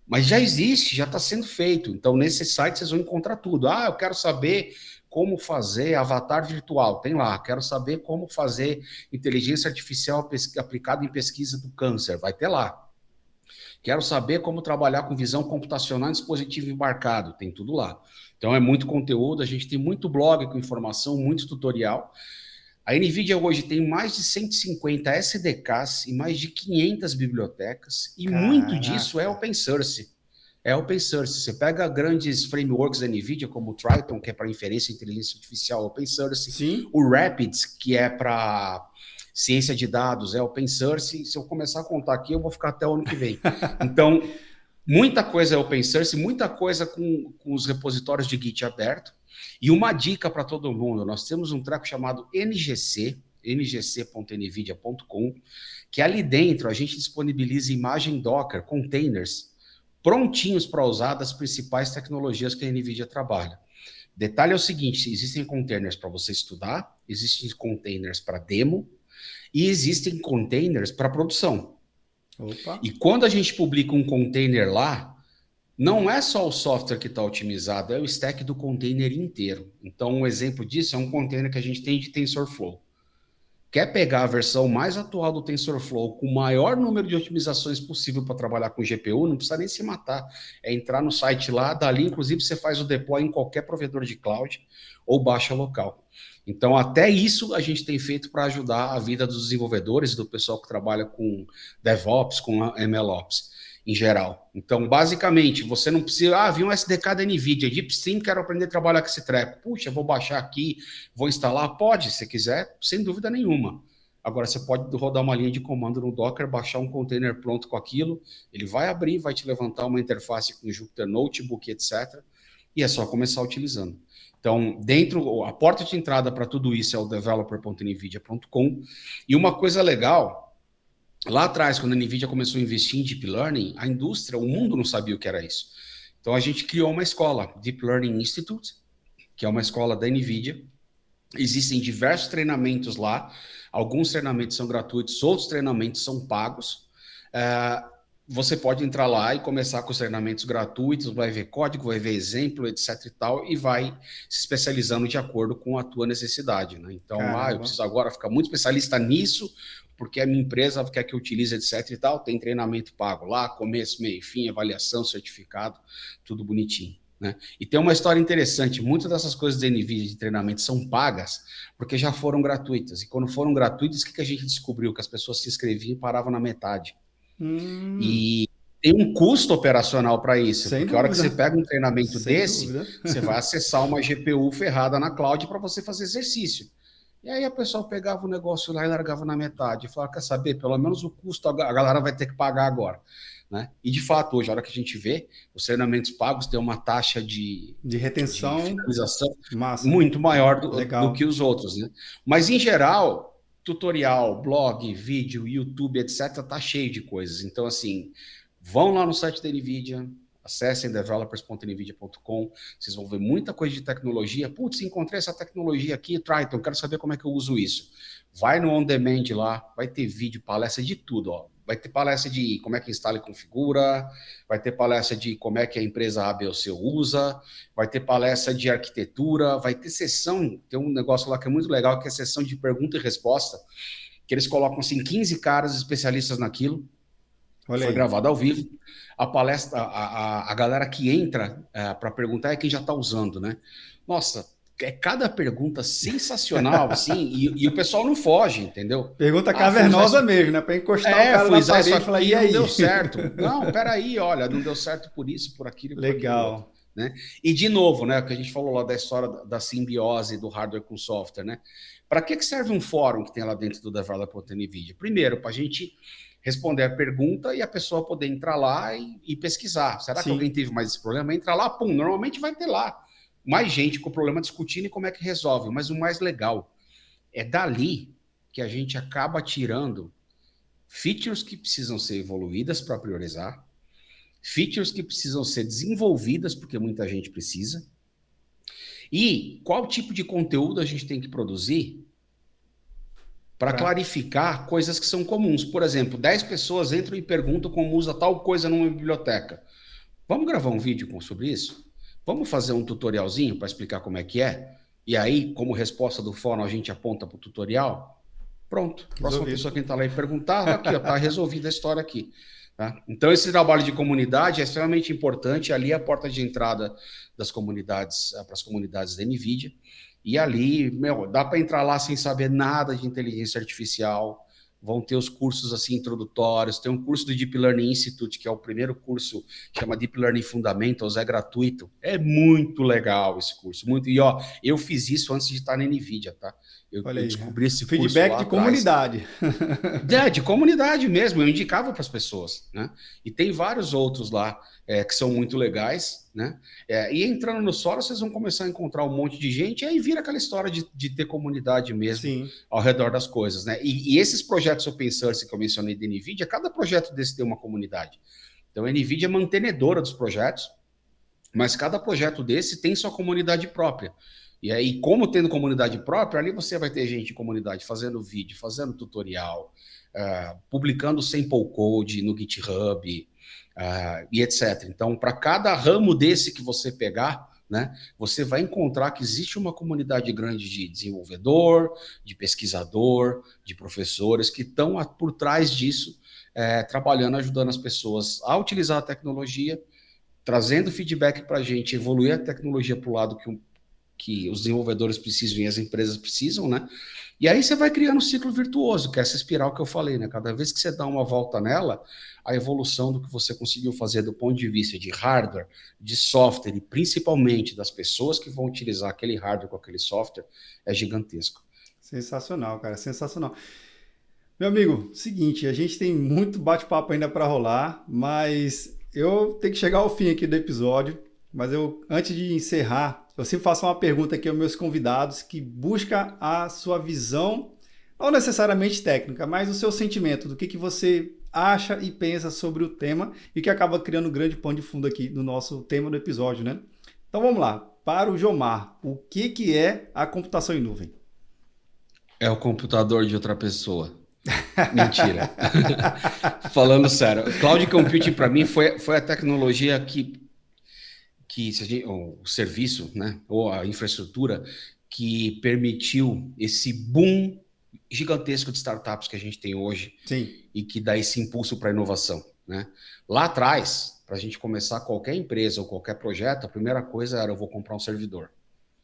Mas já existe, já está sendo feito. Então, nesse site vocês vão encontrar tudo. Ah, eu quero saber como fazer avatar virtual. Tem lá. Quero saber como fazer inteligência artificial aplicada em pesquisa do câncer. Vai ter lá. Quero saber como trabalhar com visão computacional em dispositivo embarcado. Tem tudo lá. Então, é muito conteúdo. A gente tem muito blog com informação, muito tutorial. A NVIDIA hoje tem mais de 150 SDKs e mais de 500 bibliotecas, e muito disso é Caraca. open source. É open source. Você pega grandes frameworks da NVIDIA, como o Triton, que é para inferência e inteligência artificial, open source. Sim. O Rapids, que é para ciência de dados, é open source. Se eu começar a contar aqui, eu vou ficar até o ano que vem. Então, muita coisa é open source, muita coisa com os repositórios de Git aberto. E uma dica para todo mundo, nós temos um treco chamado NGC, ngc.nvidia.com, que ali dentro a gente disponibiliza imagem Docker, containers, prontinhos para usar das principais tecnologias que a NVIDIA trabalha. Detalhe é o seguinte, existem containers para você estudar, existem containers para demo e existem containers para produção. Opa. E quando a gente publica um container lá, não é só o software que está otimizado, é o stack do container inteiro. Então, um exemplo disso é um container que a gente tem de TensorFlow. Quer pegar a versão mais atual do TensorFlow com o maior número de otimizações possível para trabalhar com GPU, não precisa nem se matar. É entrar no site lá, dali, inclusive, você faz o deploy em qualquer provedor de cloud ou baixa local. Então, até isso a gente tem feito para ajudar a vida dos desenvolvedores, do pessoal que trabalha com DevOps, com MLOps em geral. Então, basicamente, você não precisa... vi um SDK da NVIDIA, DeepStream, quero aprender a trabalhar com esse treco. Puxa, vou baixar aqui, vou instalar? Pode, se quiser, sem dúvida nenhuma. Agora, você pode rodar uma linha de comando no Docker, baixar um container pronto com aquilo, ele vai abrir, vai te levantar uma interface com Jupyter Notebook, etc. E é só começar utilizando. Então, a porta de entrada para tudo isso é o developer.nvidia.com. E uma coisa legal... Lá atrás, quando a NVIDIA começou a investir em Deep Learning, a indústria, o mundo não sabia o que era isso. Então, a gente criou uma escola, Deep Learning Institute, que é uma escola da NVIDIA. Existem diversos treinamentos lá. Alguns treinamentos são gratuitos, outros treinamentos são pagos. Você pode entrar lá e começar com os treinamentos gratuitos, vai ver código, vai ver exemplo, etc e tal, e vai se especializando de acordo com a tua necessidade, né? Então, eu preciso agora ficar muito especialista nisso, porque a minha empresa quer que eu utilize, etc e tal, tem treinamento pago lá, começo, meio, fim, avaliação, certificado, tudo bonitinho, né? E tem uma história interessante, muitas dessas coisas da NVIDIA de treinamento são pagas, porque já foram gratuitas, e quando foram gratuitas, o que a gente descobriu? Que as pessoas se inscreviam e paravam na metade. E tem um custo operacional para isso, Sem porque a hora que dúvida. você pega um treinamento Sem desse, dúvida. você vai acessar uma GPU ferrada na cloud para você fazer exercício. E aí a pessoa pegava o negócio lá e largava na metade. E falava, quer saber, pelo menos o custo a galera vai ter que pagar agora. né? E, de fato, hoje, a hora que a gente vê, os treinamentos pagos têm uma taxa de retenção, de finalização massa, muito maior do legal. que os outros, né? Mas, em geral, tutorial, blog, vídeo, YouTube, etc., tá cheio de coisas. Então, assim, vão lá no site da NVIDIA, acessem developers.nvidia.com, vocês vão ver muita coisa de tecnologia. Putz, encontrei essa tecnologia aqui, Triton, quero saber como é que eu uso isso. Vai no On Demand lá, vai ter vídeo, palestra de tudo, ó. Vai ter palestra de como é que instala e configura, vai ter palestra de como é que a empresa A, B ou C usa, vai ter palestra de arquitetura, vai ter sessão, tem um negócio lá que é muito legal, que é a sessão de pergunta e resposta, que eles colocam assim 15 caras especialistas naquilo. Olha Foi aí. gravado ao vivo. A palestra, a galera que entra para perguntar é quem já está usando, né? Nossa, é cada pergunta sensacional, assim, e o pessoal não foge, entendeu? Pergunta Fui usar cavernosa isso. mesmo, né? Para encostar o cara Fui na usar isso parede e falar, aqui e e não aí? deu certo. Não, peraí, olha, não deu certo por isso, por aquilo e por aquilo outro. Legal. Né? E, de novo, né, o que a gente falou lá da história da simbiose do hardware com o software, né? Para que serve um fórum que tem lá dentro do Developer.nvidia? Primeiro, para a gente responder a pergunta e a pessoa poder entrar lá e pesquisar. Será que alguém teve mais esse problema? Entra lá, pum, normalmente vai ter lá mais gente com o problema discutindo e como é que resolve. Mas o mais legal é dali que a gente acaba tirando features que precisam ser evoluídas para priorizar, features que precisam ser desenvolvidas, porque muita gente precisa, e qual tipo de conteúdo a gente tem que produzir para clarificar coisas que são comuns. Por exemplo, 10 pessoas entram e perguntam como usa tal coisa numa biblioteca. Vamos gravar um vídeo sobre isso? Vamos fazer um tutorialzinho para explicar como é que é? E aí, como resposta do fórum, a gente aponta para o tutorial? Pronto. Próxima pessoa que entrar lá e perguntar, aqui, está resolvida a história aqui. Tá? Então, esse trabalho de comunidade é extremamente importante. Ali é a porta de entrada das comunidades, para as comunidades da NVIDIA. E ali, dá para entrar lá sem saber nada de inteligência artificial. Vão ter os cursos assim introdutórios. Tem um curso do Deep Learning Institute, que é o primeiro curso, chama Deep Learning Fundamentals, é gratuito. É muito legal esse curso. Muito. E ó, eu fiz isso antes de estar na NVIDIA, tá? Eu descobri esse curso feedback lá de atrás. Comunidade. De comunidade mesmo, eu indicava para as pessoas, né? E tem vários outros lá que são muito legais, né? E entrando no Sora, vocês vão começar a encontrar um monte de gente, e aí vira aquela história de ter comunidade mesmo. Sim. Ao redor das coisas, né? E esses projetos open source que eu mencionei da NVIDIA, cada projeto desse tem uma comunidade. Então a NVIDIA é mantenedora dos projetos, mas cada projeto desse tem sua comunidade própria. E aí, como tendo comunidade própria, ali você vai ter gente em comunidade fazendo vídeo, fazendo tutorial, publicando sample code no GitHub, e etc. Então, para cada ramo desse que você pegar, né, você vai encontrar que existe uma comunidade grande de desenvolvedor, de pesquisador, de professores que estão por trás disso, trabalhando, ajudando as pessoas a utilizar a tecnologia, trazendo feedback para a gente, evoluir a tecnologia para o lado que os desenvolvedores precisam e as empresas precisam, né? E aí você vai criando um ciclo virtuoso, que é essa espiral que eu falei, né? Cada vez que você dá uma volta nela, a evolução do que você conseguiu fazer do ponto de vista de hardware, de software e principalmente das pessoas que vão utilizar aquele hardware com aquele software é gigantesco. Sensacional, cara, sensacional. Meu amigo, seguinte, a gente tem muito bate-papo ainda para rolar, mas eu tenho que chegar ao fim aqui do episódio. Mas antes de encerrar, eu sempre faço uma pergunta aqui aos meus convidados que busca a sua visão, não necessariamente técnica, mas o seu sentimento, do que você acha e pensa sobre o tema e que acaba criando um grande pano de fundo aqui no nosso tema do episódio, né? Então vamos lá. Para o Jomar, o que é a computação em nuvem? É o computador de outra pessoa. Mentira. Falando sério, Cloud Computing para mim foi a tecnologia que o serviço, né, ou a infraestrutura que permitiu esse boom gigantesco de startups que a gente tem hoje. Sim. E que dá esse impulso para a inovação, né? Lá atrás, para a gente começar qualquer empresa ou qualquer projeto, a primeira coisa era eu vou comprar um servidor.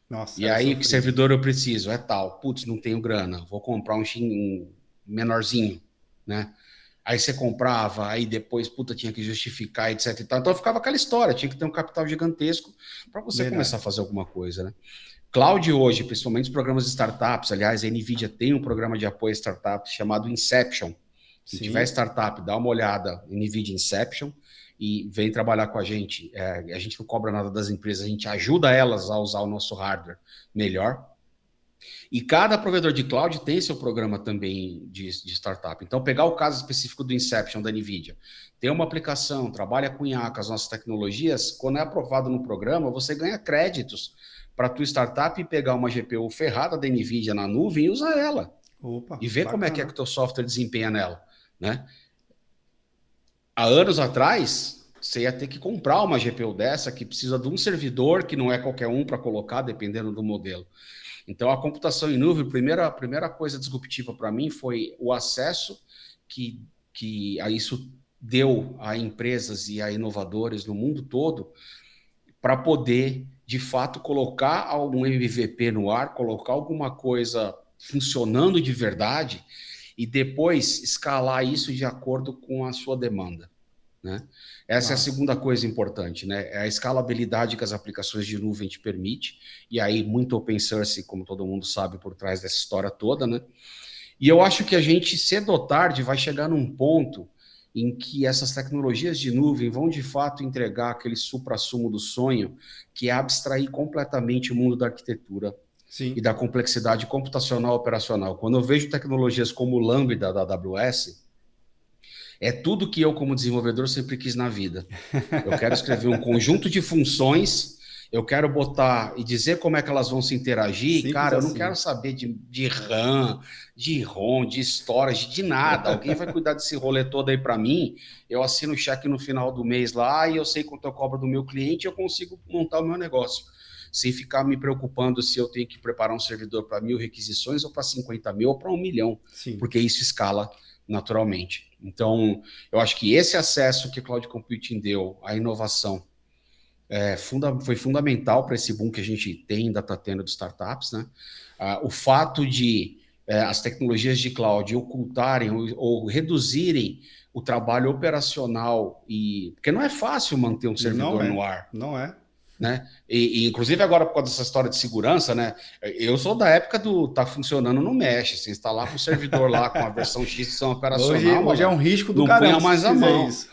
Nossa, e aí, que servidor eu preciso? É tal. Putz, não tenho grana. Vou comprar um menorzinho, né? Aí você comprava, aí depois, tinha que justificar, etc. E tal. Então ficava aquela história, tinha que ter um capital gigantesco para você começar a fazer alguma coisa, né? Cloud hoje, principalmente os programas de startups, aliás, a NVIDIA tem um programa de apoio a startups chamado Inception, Se tiver startup, dá uma olhada em NVIDIA Inception e vem trabalhar com a gente. A gente não cobra nada das empresas, a gente ajuda elas a usar o nosso hardware melhor. E cada provedor de cloud tem seu programa também de startup. Então, pegar o caso específico do Inception da NVIDIA, tem uma aplicação, trabalha com IA, com as nossas tecnologias, quando é aprovado no programa, você ganha créditos para a tua startup pegar uma GPU ferrada da NVIDIA na nuvem e usar ela. Opa, e ver como é que o teu software desempenha nela. Né? Há anos atrás, você ia ter que comprar uma GPU dessa que precisa de um servidor que não é qualquer um para colocar, dependendo do modelo. Então, a computação em nuvem, a primeira coisa disruptiva para mim foi o acesso que isso deu a empresas e a inovadores no mundo todo para poder, de fato, colocar algum MVP no ar, colocar alguma coisa funcionando de verdade e depois escalar isso de acordo com a sua demanda. Né? Essa é a segunda coisa importante, né? É a escalabilidade que as aplicações de nuvem te permite, e aí muito open source, como todo mundo sabe, por trás dessa história toda, né? E eu acho que a gente, cedo ou tarde, vai chegar num ponto em que essas tecnologias de nuvem vão, de fato, entregar aquele suprassumo do sonho, que é abstrair completamente o mundo da arquitetura. Sim. E da complexidade computacional operacional. Quando eu vejo tecnologias como o Lambda da AWS, é tudo que eu, como desenvolvedor, sempre quis na vida. Eu quero escrever um conjunto de funções, eu quero botar e dizer como é que elas vão se interagir. Simples. Cara, eu não quero saber de RAM, de ROM, de storage, de nada. Alguém vai cuidar desse rolê todo aí para mim, eu assino o cheque no final do mês lá e eu sei quanto eu cobro do meu cliente e eu consigo montar o meu negócio. Sem ficar me preocupando se eu tenho que preparar um servidor para 1.000 requisições ou para 50.000 ou para 1 milhão, Sim. Porque isso escala naturalmente. Então, eu acho que esse acesso que o Cloud Computing deu à inovação foi fundamental para esse boom que a gente ainda está tendo de startups, né? O fato de as tecnologias de cloud ocultarem ou reduzirem o trabalho operacional, porque não é fácil manter um servidor no ar. Não é. Né? E inclusive agora por causa dessa história de segurança, né? Eu sou da época do tá funcionando no mesh, você instalar com o servidor lá com a versão X de sistema operacional. Hoje é um risco do caramba. Não punha mais a mão. Isso.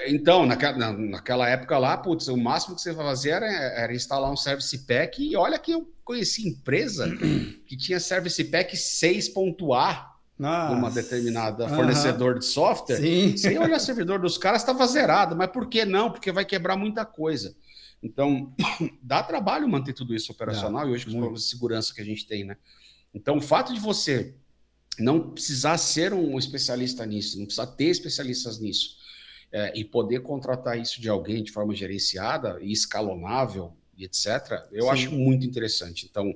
Então, naquela época lá, putz, o máximo que você fazia era instalar um Service Pack, e olha que eu conheci empresa que tinha Service Pack 6.A de uma determinada fornecedor de software. Sim. Você olha o servidor dos caras, estava zerado. Mas por que não? Porque vai quebrar muita coisa. Então, dá trabalho manter tudo isso operacional, e hoje com os problemas de segurança que a gente tem, né? Então, o fato de você não precisar ser um especialista nisso, não precisar ter especialistas nisso, e poder contratar isso de alguém de forma gerenciada e escalonável, e etc., eu acho muito interessante. Então,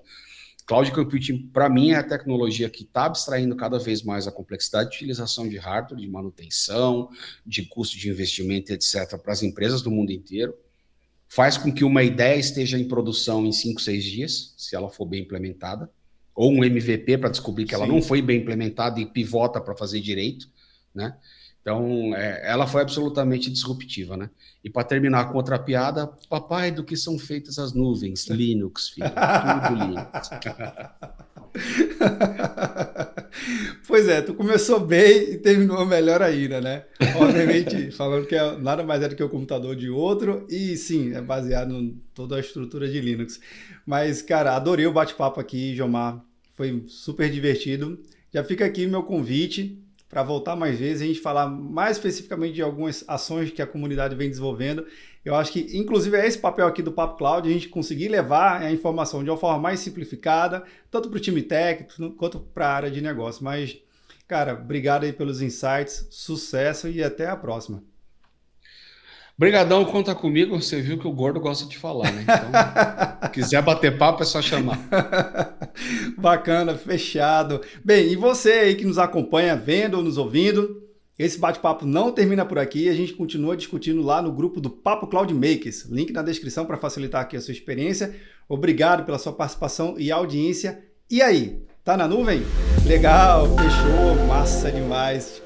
Cloud Computing, para mim, é a tecnologia que está abstraindo cada vez mais a complexidade de utilização de hardware, de manutenção, de custo de investimento, etc., para as empresas do mundo inteiro. Faz com que uma ideia esteja em produção em 5, 6 dias, se ela for bem implementada, ou um MVP para descobrir que ela não foi bem implementada e pivota para fazer direito, né? Então, ela foi absolutamente disruptiva, né? E para terminar com outra piada, papai, do que são feitas as nuvens? Linux, filho, tudo Linux. Pois é, tu começou bem e terminou melhor ainda, né? Obviamente, falando que nada mais é do que o computador de outro, e sim, é baseado em toda a estrutura de Linux. Mas, cara, adorei o bate-papo aqui, Jomar. Foi super divertido. Já fica aqui meu convite para voltar mais vezes, a gente falar mais especificamente de algumas ações que a comunidade vem desenvolvendo. Eu acho que, inclusive, é esse papel aqui do Papo Cloud, a gente conseguir levar a informação de uma forma mais simplificada, tanto para o time técnico quanto para a área de negócio. Mas, cara, obrigado aí pelos insights, sucesso e até a próxima. Obrigadão, conta comigo. Você viu que o gordo gosta de falar, né? Então, quiser bater papo, é só chamar. Bacana, fechado. Bem, e você aí que nos acompanha, vendo ou nos ouvindo, esse bate-papo não termina por aqui. A gente continua discutindo lá no grupo do Papo Cloud Makers. Link na descrição para facilitar aqui a sua experiência. Obrigado pela sua participação e audiência. E aí, tá na nuvem? Legal, fechou, massa demais.